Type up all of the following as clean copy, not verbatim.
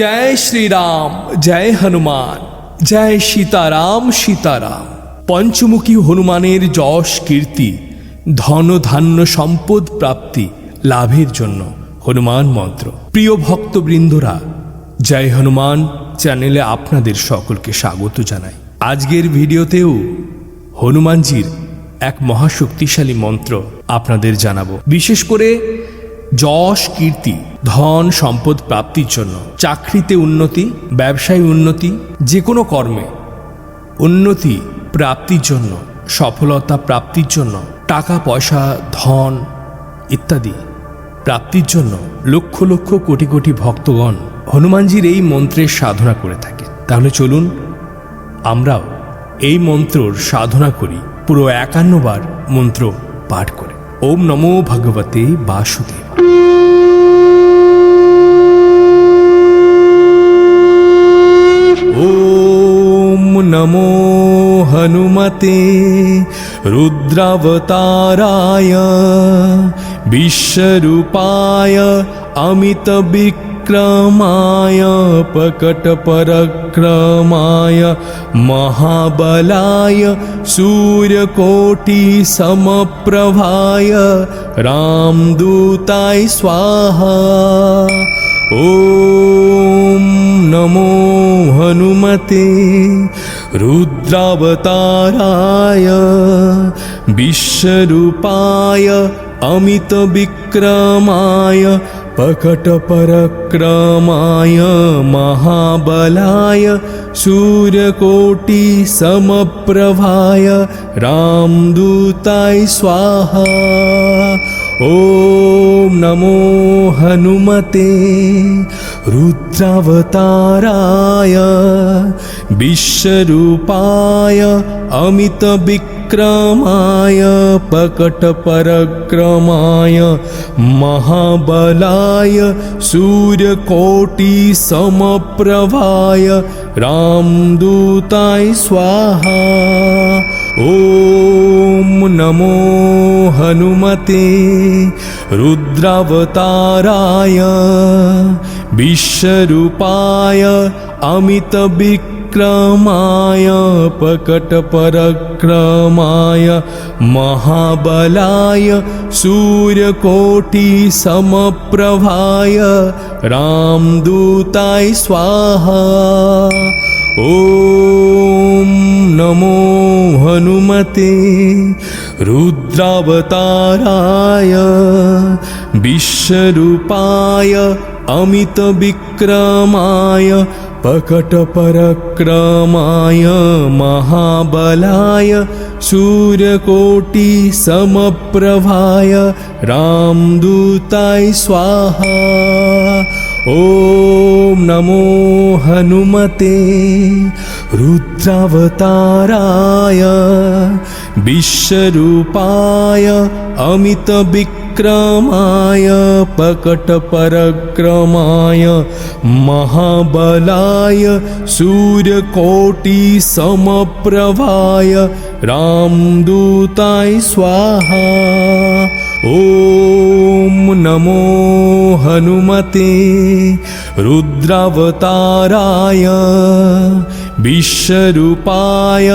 जय श्री राम, जय हनुमान, जय सीताराम सीताराम। पंचमुखी हनुमानेर যশ कीर्ति धन धान्य सम्पद प्राप्ति लाभेर जन्य हनुमान मंत्र। प्रिय भक्तबृंदरा, जय हनुमान चैनेले आपनादेर सकलके स्वागत जानाई। आजकेर भिडियोतेও हनुमानजीर एक महाशक्तिशाली मंत्र आपनादेर जानाबो। विशेष करे যশ कीर्ति धन सम्पद प्राप्तिर जन्य, चाकरिते उन्नति, व्यवसाय उन्नति, जे कोनो कर्मे उन्नति प्राप्तिर जन्य, सफलता प्राप्तिर जन्य, टाका पयसा धन इत्यादि प्राप्तिर जन्य लक्ष लक्ष कोटी कोटी भक्तगण हनुमानजीर এই মন্ত্রের সাধনা করে থাকে। তাহলে চলুন আমরাও এই মন্ত্রর সাধনা করি পুরো 51 বার মন্ত্র পাঠ করে। ओम नमो भगवते वासुदेव। ओम नमो हनुमते रुद्रावताराय विश्वरूपाय अमित विक्रमाय प्रकटपराक्रमाय महाबलाय सूर्यकोटि समप्रभाय रामदूताय स्वाहा। ओम नमो हनुमते रुद्रावताराय विश्वरूपाय अमित विक्रमाय प्रकटपराक्रमाय महाबलाय सूर्यकोटि समप्रभाय रामदूताय स्वाहा। ओम नमो हनुमते रुद्रावताराय विश्वरूपाय अमित विक्रमाय प्रकटपराक्रमाय महाबलाय सूर्यकोटि समप्रभाय रामदूताय स्वाहा। ओम नमो हनुमते रुद्रावताराय विश्वरूपाय अमित विक्रमाय प्रकटपराक्रमाय महाबलाय सूर्यकोटि समप्रभाय रामदूताय स्वाहा। ओम नमो हनुमते रुद्रावताराय विश्वरूपाय अमित विक्रमाय प्रकटपराक्रमाय महाबलाय सूर्यकोटि समप्रभाय रामदूताय स्वाहा। ओम नमो हनुमते रुद्रावताराय विश्वरूपाय अमित विक्रमाय प्रकटपराक्रमाय महाबलाय सूर्यकोटि समप्रभाय रामदूताय स्वाहा। ओम नमो हनुमते रुद्रावताराय विश्वरूपाय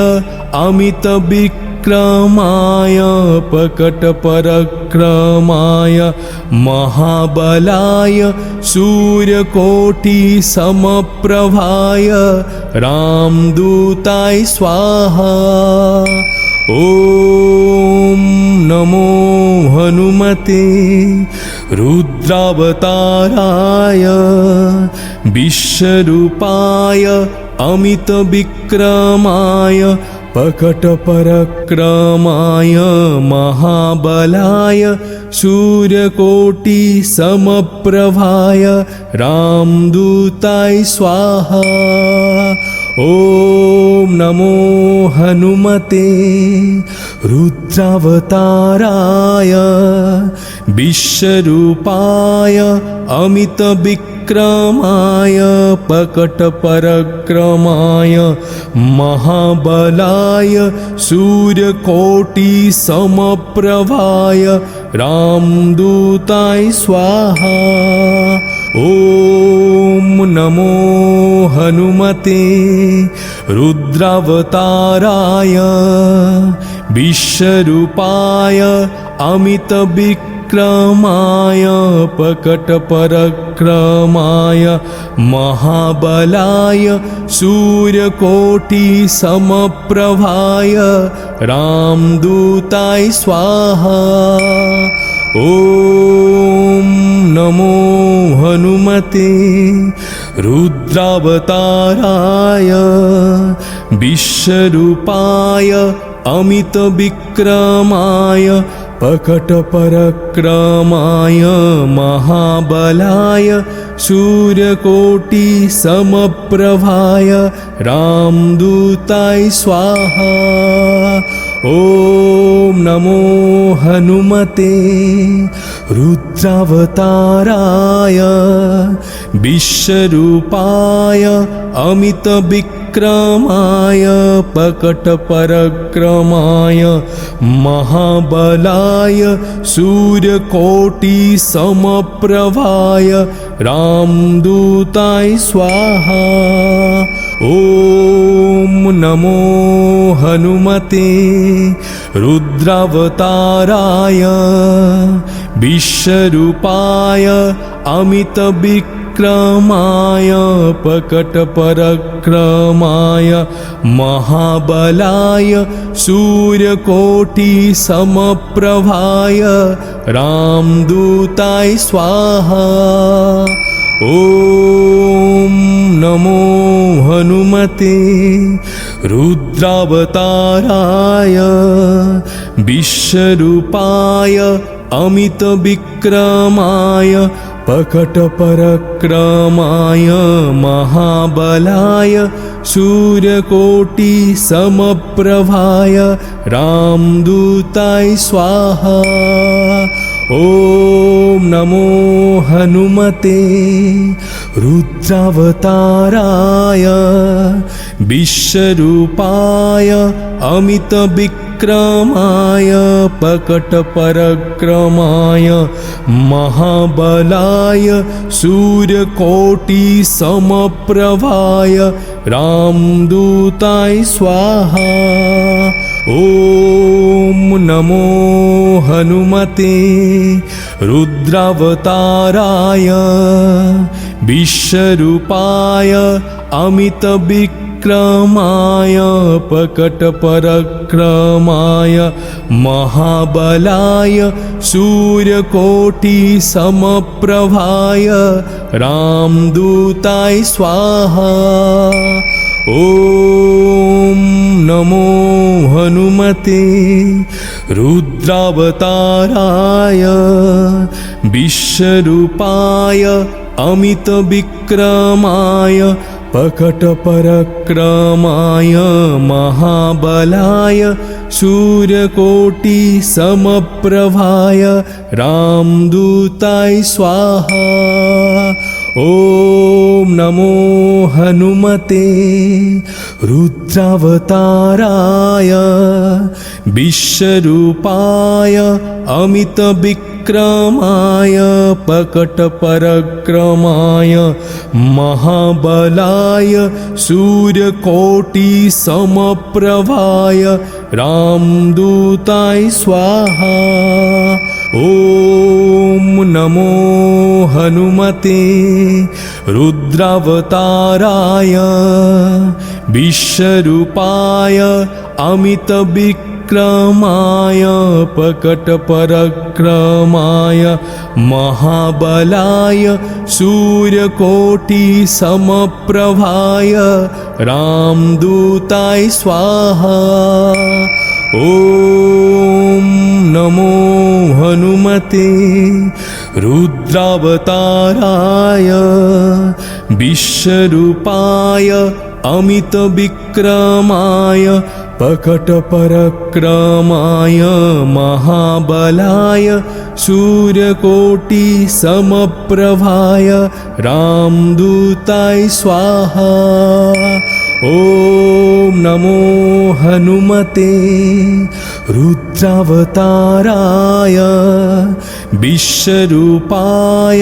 अमित विक्रमाय प्रकटपराक्रमाय महाबलाय सूर्यकोटि समप्रभाय रामदूताय स्वाहा। ओम नमो हनुमते रुद्रावताराय विश्वरूपाय अमित विक्रमाय प्रकटपराक्रमाय महाबलाय सूर्यकोटि समप्रभाय रामदूताय स्वाहा। ओम नमो हनुमते रुद्रावताराय विश्वरूपाय अमित विक्रमाय प्रकटपराक्रमाय महाबलाय सूर्यकोटि समप्रभाय रामदूताय स्वाहा। ॐ नमो हनुमते रुद्रावताराय विश्वरूपाय अमितविक्रमाय प्रकटपराक्रमाय महाबलाय सूर्यकोटिसमप्रभाय रामदूताय स्वाहा। ॐ नमो हनुमते रुद्रावताराय विश्वरूपाय अमितविक्रमाय प्रकटपराक्रमाय महाबलाय सूर्यकोटिसमप्रभाय रामदूताय स्वाहा। ॐ नमो हनुमते रुद्रावताराय विश्वरूपाय अमितविक्रमाय प्रकटपराक्रमाय महाबलाय सूर्यकोटिसमप्रभाय रामदूताय स्वाहा। ॐ नमो हनुमते रुद्रावताराय विश्वरूपाय अमितविक्रमाय प्रकटपराक्रमाय महाबलाय सूर्यकोटिसमप्रभाय रामदूताय स्वाहा। ॐ नमो हनुमते रुद्रावताराय विश्वरूपाय अमितविक्रमाय प्रकटपराक्रमाय महाबलाय सूर्यकोटिसमप्रभाय रामदूताय स्वाहा। ॐ नमो हनुमते रुद्रावताराय विश्वरूपाय अमितविक्रमाय प्रकटपराक्रमाय महाबलाय सूर्यकोटिसमप्रभाय रामदूताय स्वाहा। ॐ नमो हनुमते रुद्रावताराय विश्वरूपाय अमितविक्रमाय प्रकटपराक्रमाय महाबलाय सूर्यकोटिसमप्रभाय रामदूताय स्वाहा। ॐ नमो हनुमते रुद्रावताराय विश्वरूपाय अमितविक्रमाय प्रकटपराक्रमाय महाबलाय सूर्यकोटिसमप्रभाय रामदूताय स्वाहा। ॐ नमो हनुमते रुद्रावताराय विश्वरूपाय अमितविक्रमाय प्रकटपराक्रमाय महाबलाय सूर्यकोटिसमप्रभाय रामदूताय स्वाहा। ॐ नमो हनुमते रुद्रावताराय विश्वरूपाय अमितविक्रमाय प्रकटपराक्रमाय महाबलाय सूर्यकोटिसमप्रभाय रामदूताय स्वाहा। ॐ नमो हनुमते रुद्रावताराय विश्वरूपाय अमितविक्रमाय प्रकटपराक्रमाय महाबलाय सूर्यकोटिसमप्रभाय रामदूताय स्वाहा। ॐ ॐ नमो हनुमते रुद्रावताराय विश्वरूपाय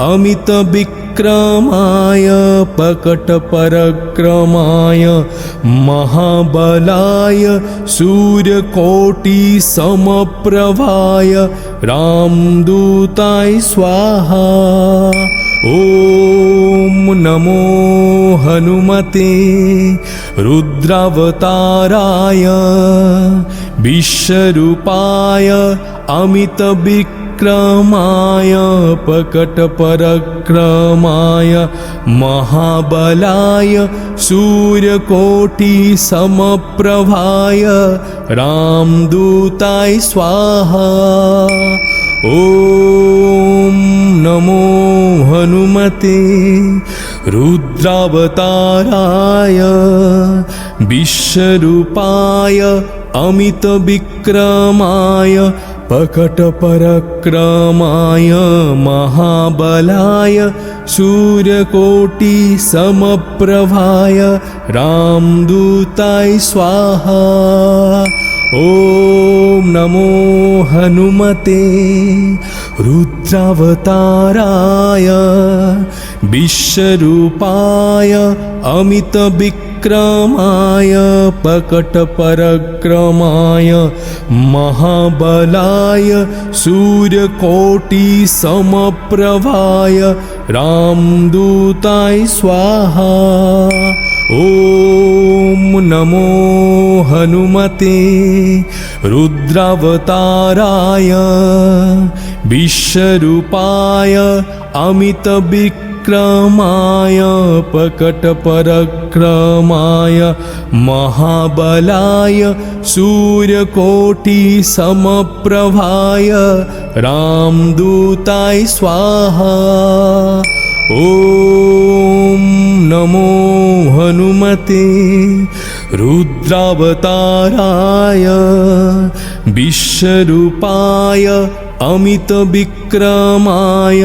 अमितविक्रमाय प्रकटपरक्रमाय महाबलाय सूर्यकोटिसमप्रभाय रामदूताय स्वाहा। ॐ नमो हनुमते रुद्रावताराय विश्वरूपाय अमितविक्रमाय प्रकटपरक्रमाय महाबलाय सूर्यकोटिसमप्रभाय रामदूताय स्वाहा। ॐ नमो हनुमते रुद्रावताराय विश्वरूपाय अमितविक्रमाय प्रकटपरक्रमाय महाबलाय सूर्यकोटिसमप्रभाय रामदूताय स्वाहा। ॐ नमो हनुमते रुद्रावताराय विश्वरूपाय अमितविक्रमाय प्रकटपरक्रमाय महाबलाय सूर्यकोटिसमप्रभाय रामदूताय स्वाहा। ॐ नमो हनुमते रुद्रावताराय विश्वरूपाय अमितविक्रमाय प्रकटपरक्रमाय महाबलाय सूर्यकोटिसमप्रभाय रामदूताय स्वाहा। ॐ नमो हनुमते रुद्रावताराय विश्वरूपाय अमितविक्रमाय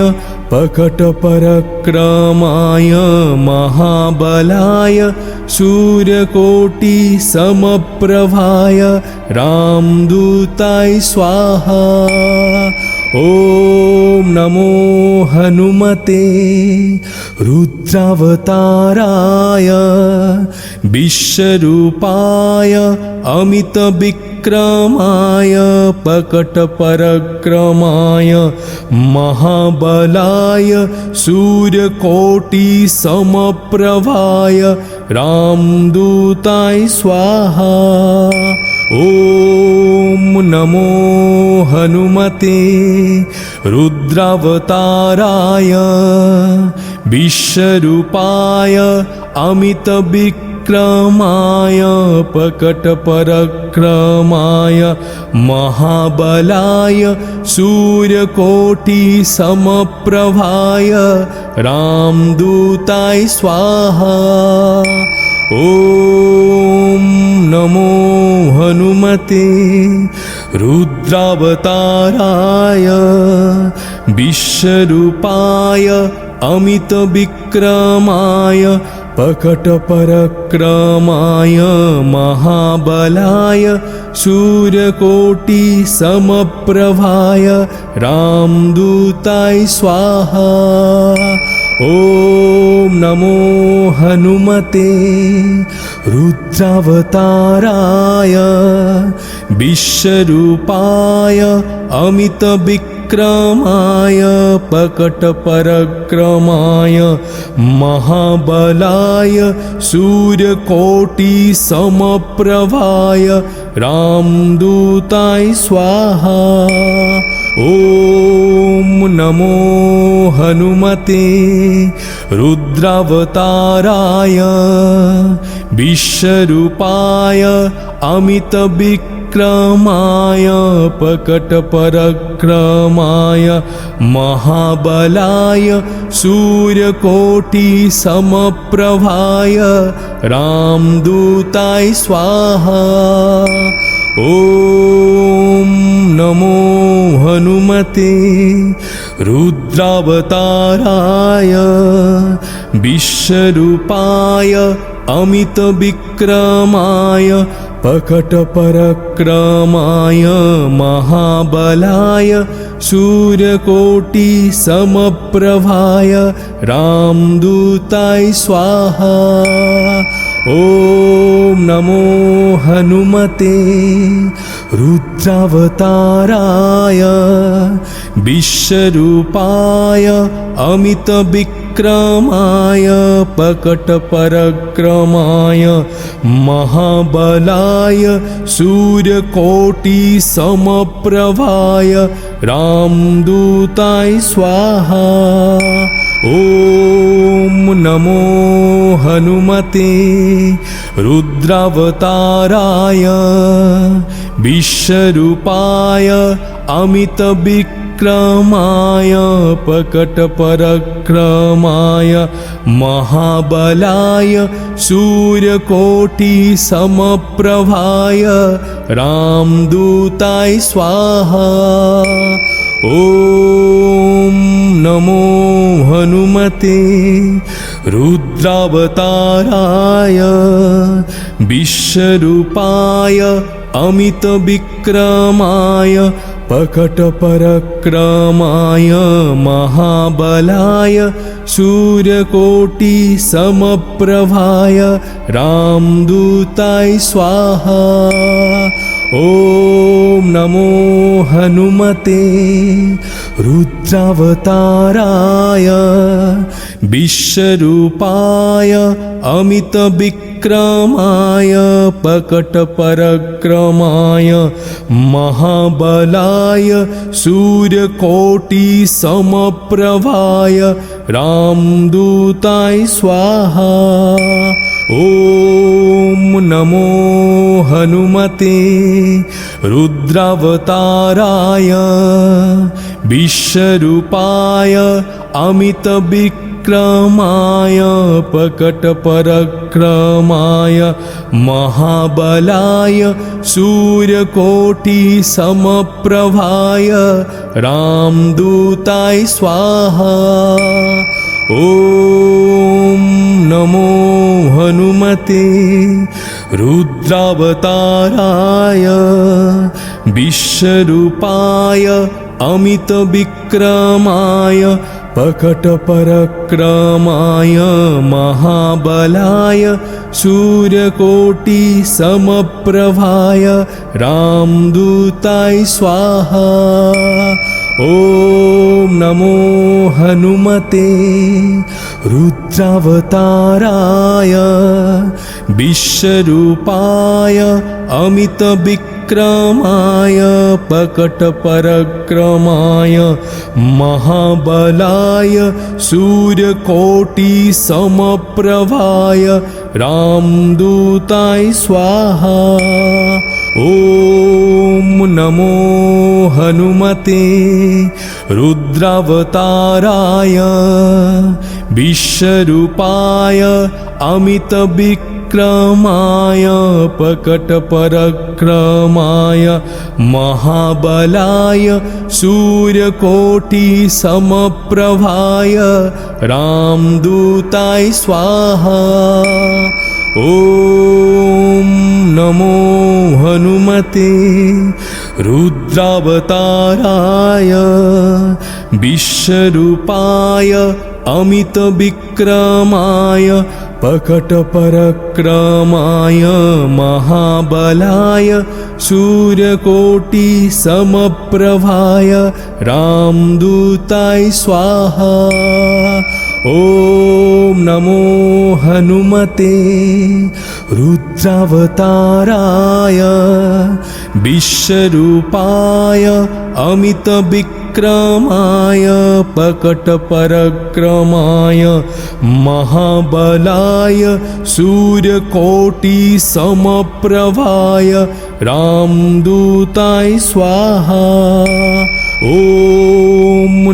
प्रकटपरक्रमाय महाबलाय सूर्यकोटिसमप्रभाय रामदूताय स्वाहा। ॐ नमो हनुमते रुद्रावताराय विश्वरूपाय अमितविक्रमाय प्रकटपरक्रमाय महाबलाय सूर्यकोटिसमप्रभाय रामदूताय स्वाहा। ॐ नमो हनुमते रुद्रावताराय विश्वरूपाय अमितविक्रमाय प्रकटपरक्रमाय महाबलाय सूर्यकोटिसमप्रभाय रामदूताय स्वाहा। ॐ नमो हनुमते रुद्रावताराय विश्वरूपाय अमितविक्रमाय प्रकटपरक्रमाय महाबलाय सूर्यकोटिसमप्रभाय रामदूताय स्वाहा। ॐ नमो हनुमते रुद्रावताराय विश्वरूपाय अमितविक्रमाय प्रकटपरक्रमाय महाबलाय सूर्यकोटिसमप्रभाय रामदूताय स्वाहा। ॐ नमो हनुमते रुद्रावताराय विश्वरूपाय अमितविक्रमाय प्रकटपरक्रमाय महाबलाय सूर्यकोटिसमप्रभाय रामदूताय स्वाहा। ॐ नमो हनुमते रुद्रावताराय विश्वरूपाय अमितविक्रमाय प्रकटपराक्रमाय महाबलाय सूर्यकोटिसमप्रभाय रामदूताय स्वाहा। ॐ नमो हनुमते रुद्रावताराय विश्वरूपाय अमितविक्रमाय प्रकटपराक्रमाय महाबलाय सूर्यकोटिसमप्रभाय रामदूताय स्वाहा। ॐ नमो हनुमते रुद्रावताराय विश्वरूपाय अमितविक्रमाय प्रकटपराक्रमाय महाबलाय सूर्यकोटिसमप्रभाय रामदूताय स्वाहा। ॐ नमो हनुमते रुद्रावताराय विश्वरूपाय अमितविक्रमाय प्रकटपराक्रमाय महाबलाय सूर्यकोटिसमप्रभाय रामदूताय स्वाहा। ॐ नमो हनुमते रुद्रावताराय विश्वरूपाय अमितविक्रमाय प्रकटपराक्रमाय महाबलाय सूर्यकोटिसमप्रभाय रामदूताय स्वाहा। ॐ नमो हनुमते रुद्रावताराय विश्वरूपाय अमितविक्रमाय प्रकटपराक्रमाय महाबलाय सूर्यकोटिसमप्रभाय रामदूताय स्वाहा। ॐ नमो हनुमते रुद्रावताराय विश्वरूपाय अमितविक्रमाय प्रकटपराक्रमाय महाबलाय सूर्यकोटिसमप्रभाय रामदूताय स्वाहा। ॐ नमो हनुमते रुद्रावताराय विश्वरूपाय अमितविक्रमाय प्रकटपराक्रमाय महाबलाय सूर्यकोटिसमप्रभाय रामदूताय स्वाहा। ॐ नमो हनुमते रुद्रावताराय विश्वरूपाय अमितविक्रमाय प्रकटपराक्रमाय महाबलाय सूर्यकोटिसमप्रभाय रामदूताय स्वाहा। ॐ नमो हनुमते रुद्रावताराय विश्वरूपाय अमितविक्रमाय प्रकटपराक्रमाय महाबलाय सूर्यकोटिसमप्रभाय रामदूताय स्वाहा। ॐ नमो हनुमते रुद्रावताराय विश्वरूपाय अमितविक्रमाय प्रकटपराक्रमाय महाबलाय सूर्यकोटिसमप्रभाय रामदूताय स्वाहा। ॐ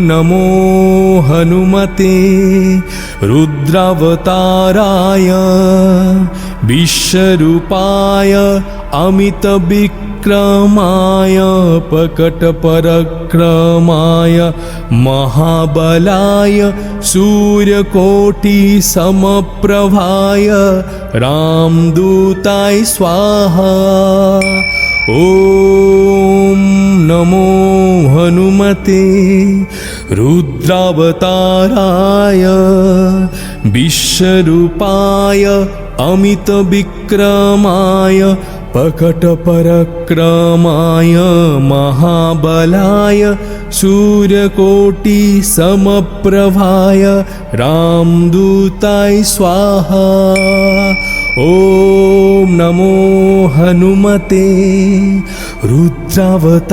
नमो हनुमते रुद्रावताराय विश्वरूपाय अमितविक्रमाय प्रकटपराक्रमाय महाबलाय सूर्यकोटिसमप्रभाय रामदूताय स्वाहा। ॐ नमो हनुमते रुद्रावताराय विश्वरूपाय अमितविक्रमाय प्रकटपराक्रमाय महाबलाय सूर्यकोटिसमप्रभाय रामदूताय स्वाहा। ॐ नमो हनुमते रुद्रावताराय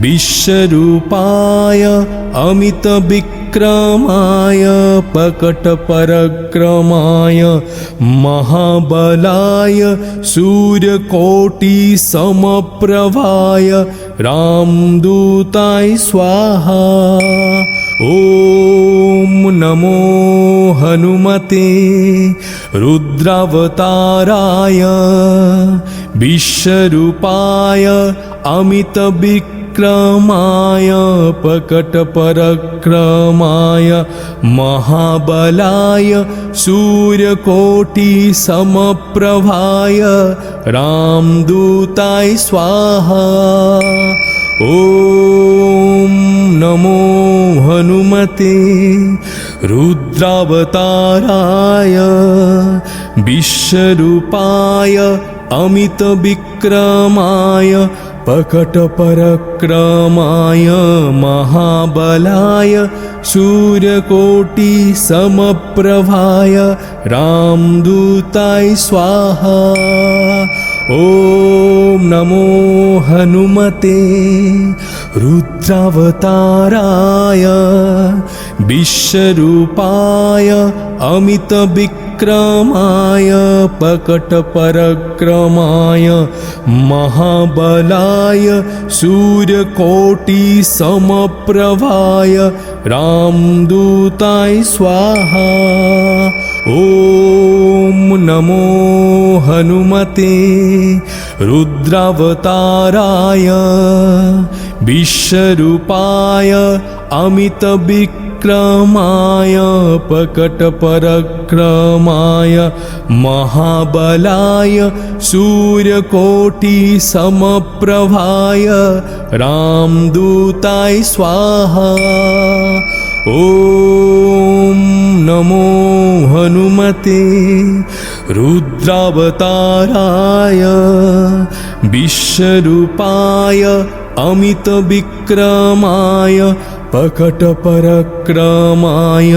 विश्वरूपाय अमितविक्रमाय प्रकटपराक्रमाय महाबलाय सूर्यकोटिसमप्रभाय रामदूताय स्वाहा। ॐ नमो हनुमते रुद्रावताराय विश्वरूपाय अमितविक्रमाय प्रकटपराक्रमाय महाबलाय सूर्यकोटिसमप्रभाय रामदूताय स्वाहा। ॐ नमो हनुमते रुद्रावताराय विश्वरूपाय अमितविक्रमाय प्रकटपराक्रमाय महाबलाय सूर्यकोटिसमप्रभाय रामदूताय स्वाहा। ॐ नमो हनुमते रुद्रावताराय विश्वरूपाय अमितविक्रमाय प्रकटपराक्रमाय महाबलाय सूर्यकोटिसमप्रभाय रामदूताय स्वाहा। ॐ नमो हनुमते रुद्रावताराय विश्वरूपाय अमितविक्रमाय प्रकटपराक्रमाय महाबलाय सूर्यकोटिसमप्रभाय रामदूताय स्वाहा। ॐ नमो हनुमते रुद्रावताराय विश्वरूपाय अमितविक्रमाय प्रकटपराक्रमाय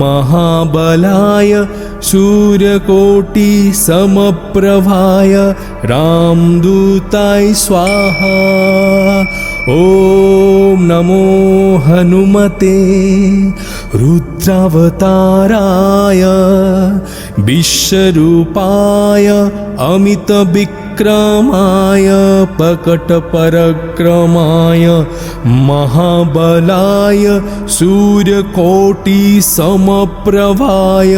महाबलाय सूर्यकोटिसमप्रभाय रामदूताय स्वाहा। ॐ नमो हनुमते रुद्रावताराय विश्वरूपाय अमितविक्रमाय प्रकटपराक्रमाय महाबलाय सूर्यकोटिसमप्रभाय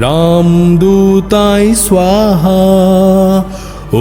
रामदूताय स्वाहा। ॐ